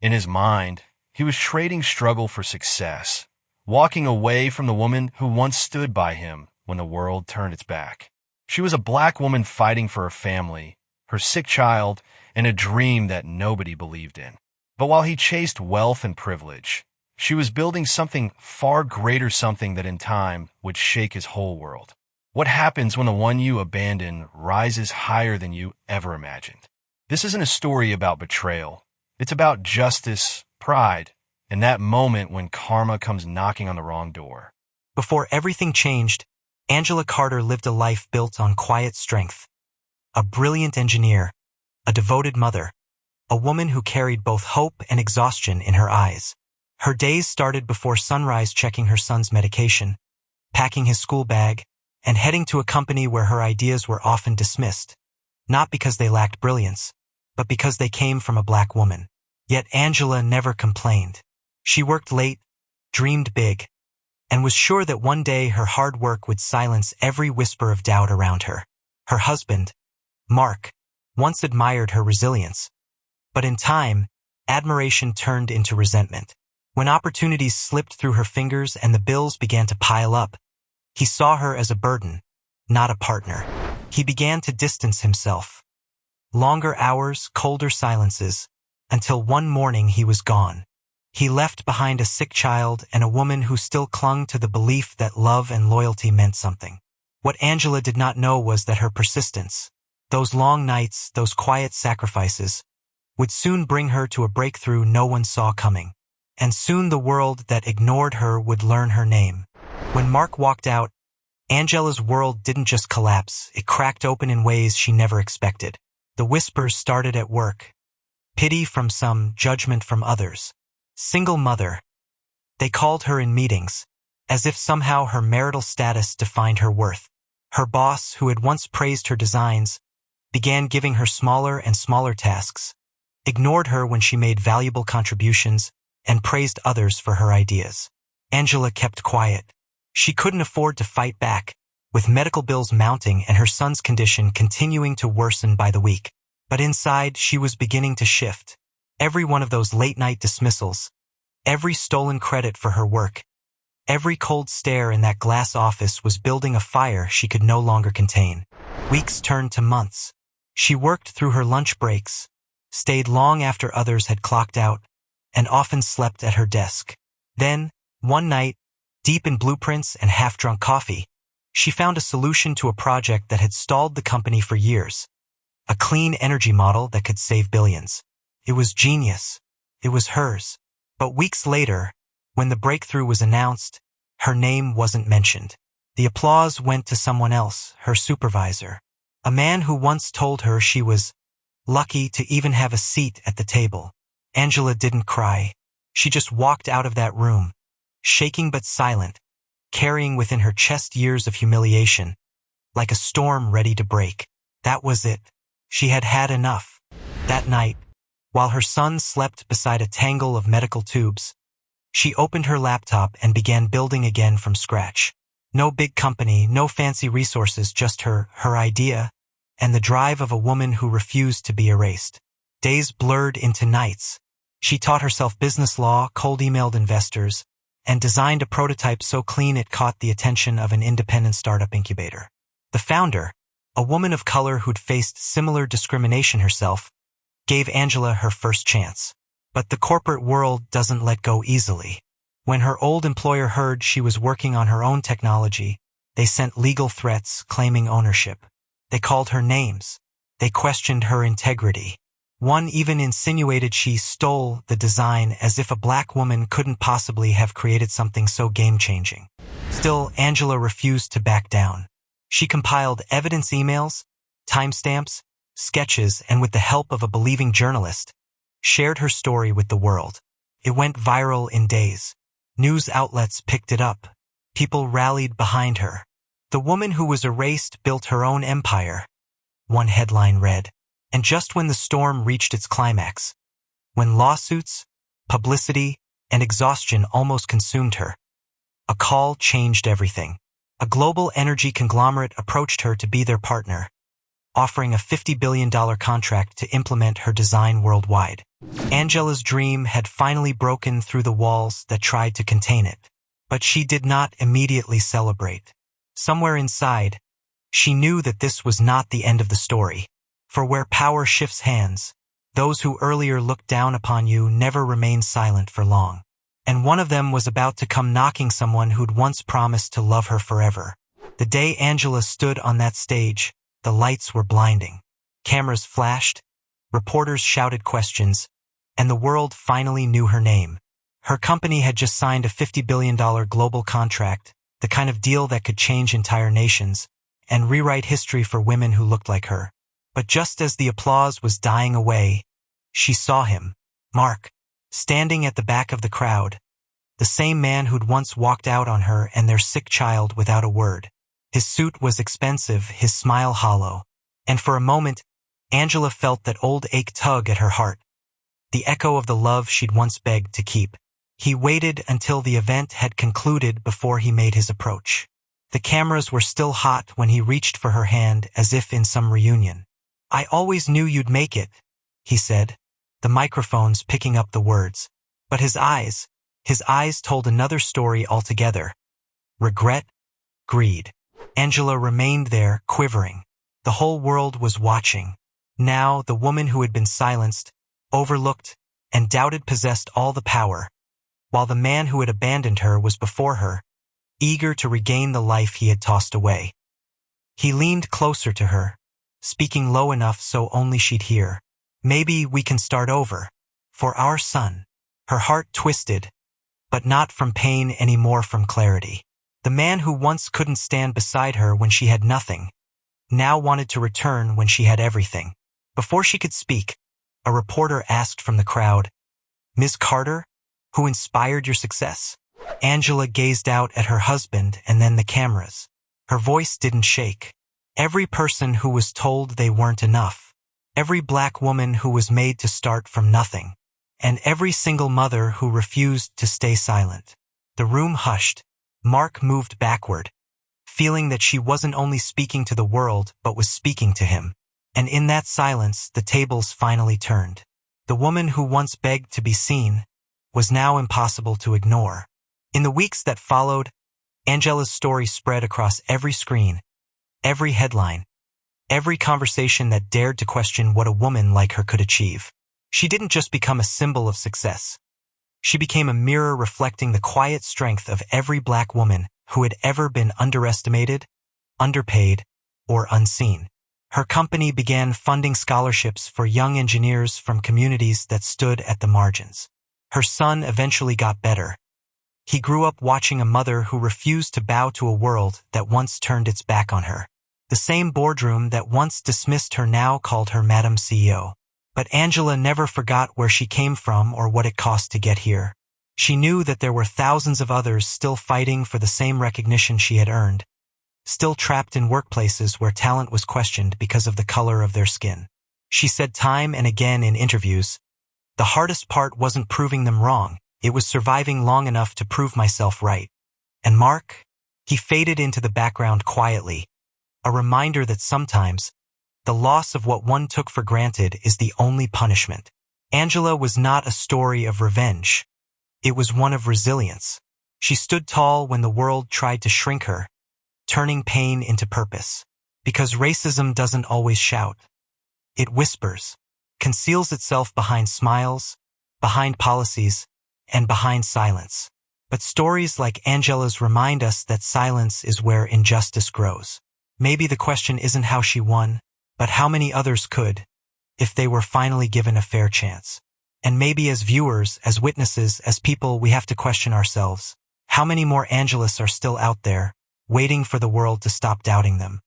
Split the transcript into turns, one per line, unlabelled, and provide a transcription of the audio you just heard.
In his mind, he was trading struggle for success, walking away from the woman who once stood by him when the world turned its back. She was a black woman fighting for her family, her sick child, and a dream that nobody believed in. But while he chased wealth and privilege, she was building something far greater, something that in time would shake his whole world. What happens when the one you abandon rises higher than you ever imagined? This isn't a story about betrayal. It's about justice, pride, and that moment when karma comes knocking on the wrong door.
Before everything changed, Angela Carter lived a life built on quiet strength. A brilliant engineer, a devoted mother, a woman who carried both hope and exhaustion in her eyes. Her days started before sunrise, checking her son's medication, packing his school bag, and heading to a company where her ideas were often dismissed, not because they lacked brilliance, but because they came from a black woman. Yet Angela never complained. She worked late, dreamed big, and was sure that one day her hard work would silence every whisper of doubt around her. Her husband, Mark, once admired her resilience, but in time, admiration turned into resentment. When opportunities slipped through her fingers and the bills began to pile up, he saw her as a burden, not a partner. He began to distance himself. Longer hours, colder silences, until one morning he was gone. He left behind a sick child and a woman who still clung to the belief that love and loyalty meant something. What Angela did not know was that her persistence, those long nights, those quiet sacrifices, would soon bring her to a breakthrough no one saw coming. And soon the world that ignored her would learn her name. When Mark walked out, Angela's world didn't just collapse, it cracked open in ways she never expected. The whispers started at work. Pity from some, judgment from others. Single mother. They called her in meetings, as if somehow her marital status defined her worth. Her boss, who had once praised her designs, began giving her smaller and smaller tasks, ignored her when she made valuable contributions, and praised others for her ideas. Angela kept quiet. She couldn't afford to fight back, with medical bills mounting and her son's condition continuing to worsen by the week. But inside, she was beginning to shift. Every one of those late-night dismissals, every stolen credit for her work, every cold stare in that glass office was building a fire she could no longer contain. Weeks turned to months. She worked through her lunch breaks, stayed long after others had clocked out, and often slept at her desk. Then, one night, deep in blueprints and half-drunk coffee, she found a solution to a project that had stalled the company for years. A clean energy model that could save billions. It was genius. It was hers. But weeks later, when the breakthrough was announced, her name wasn't mentioned. The applause went to someone else, her supervisor, a man who once told her she was lucky to even have a seat at the table. Angela didn't cry. She just walked out of that room, shaking but silent, carrying within her chest years of humiliation, like a storm ready to break. That was it. She had had enough. That night, while her son slept beside a tangle of medical tubes, she opened her laptop and began building again from scratch. No big company, no fancy resources, just her idea, and the drive of a woman who refused to be erased. Days blurred into nights. She taught herself business law, cold-emailed investors, and designed a prototype so clean it caught the attention of an independent startup incubator. The founder, a woman of color who'd faced similar discrimination herself, gave Angela her first chance. But the corporate world doesn't let go easily. When her old employer heard she was working on her own technology, they sent legal threats claiming ownership. They called her names. They questioned her integrity. One even insinuated she stole the design, as if a black woman couldn't possibly have created something so game-changing. Still, Angela refused to back down. She compiled evidence emails, timestamps, sketches, and with the help of a believing journalist, shared her story with the world. It went viral in days. News outlets picked it up. People rallied behind her. The woman who was erased built her own empire. One headline read, and just when the storm reached its climax, when lawsuits, publicity, and exhaustion almost consumed her, a call changed everything. A global energy conglomerate approached her to be their partner. offering a $50 billion contract to implement her design worldwide. Angela's dream had finally broken through the walls that tried to contain it. But she did not immediately celebrate. Somewhere inside, she knew that this was not the end of the story. For where power shifts hands, those who earlier looked down upon you never remain silent for long. And one of them was about to come knocking someone who'd once promised to love her forever. The day Angela stood on that stage, the lights were blinding. Cameras flashed, reporters shouted questions, and the world finally knew her name. Her company had just signed a $50 billion global contract, the kind of deal that could change entire nations and rewrite history for women who looked like her. But just as the applause was dying away, she saw him, Mark, standing at the back of the crowd, the same man who'd once walked out on her and their sick child without a word. His suit was expensive, his smile hollow, and for a moment, Angela felt that old ache tug at her heart, the echo of the love she'd once begged to keep. He waited until the event had concluded before he made his approach. The cameras were still hot when he reached for her hand as if in some reunion. "I always knew you'd make it," he said, the microphones picking up the words. But his eyes told another story altogether. Regret, greed. Angela remained there, quivering. The whole world was watching. Now, the woman who had been silenced, overlooked, and doubted possessed all the power, while the man who had abandoned her was before her, eager to regain the life he had tossed away. He leaned closer to her, speaking low enough so only she'd hear. "Maybe we can start over. For our son." Her heart twisted, but not from pain anymore, from clarity. The man who once couldn't stand beside her when she had nothing, now wanted to return when she had everything. Before she could speak, a reporter asked from the crowd, "Ms. Carter, who inspired your success?" Angela gazed out at her husband and then the cameras. Her voice didn't shake. "Every person who was told they weren't enough. Every black woman who was made to start from nothing. And every single mother who refused to stay silent." The room hushed. Mark moved backward, feeling that she wasn't only speaking to the world but was speaking to him. And in that silence, the tables finally turned. The woman who once begged to be seen was now impossible to ignore. In the weeks that followed, Angela's story spread across every screen, every headline, every conversation that dared to question what a woman like her could achieve. She didn't just become a symbol of success. She became a mirror reflecting the quiet strength of every black woman who had ever been underestimated, underpaid, or unseen. Her company began funding scholarships for young engineers from communities that stood at the margins. Her son eventually got better. He grew up watching a mother who refused to bow to a world that once turned its back on her. The same boardroom that once dismissed her now called her Madam CEO. But Angela never forgot where she came from or what it cost to get here. She knew that there were thousands of others still fighting for the same recognition she had earned, still trapped in workplaces where talent was questioned because of the color of their skin. She said time and again in interviews, "The hardest part wasn't proving them wrong, it was surviving long enough to prove myself right." And Mark? He faded into the background quietly, a reminder that sometimes the loss of what one took for granted is the only punishment. Angela was not a story of revenge. It was one of resilience. She stood tall when the world tried to shrink her, turning pain into purpose. Because racism doesn't always shout. It whispers, conceals itself behind smiles, behind policies, and behind silence. But stories like Angela's remind us that silence is where injustice grows. Maybe the question isn't how she won, but how many others could, if they were finally given a fair chance. And maybe as viewers, as witnesses, as people, we have to question ourselves. How many more Angelas are still out there, waiting for the world to stop doubting them?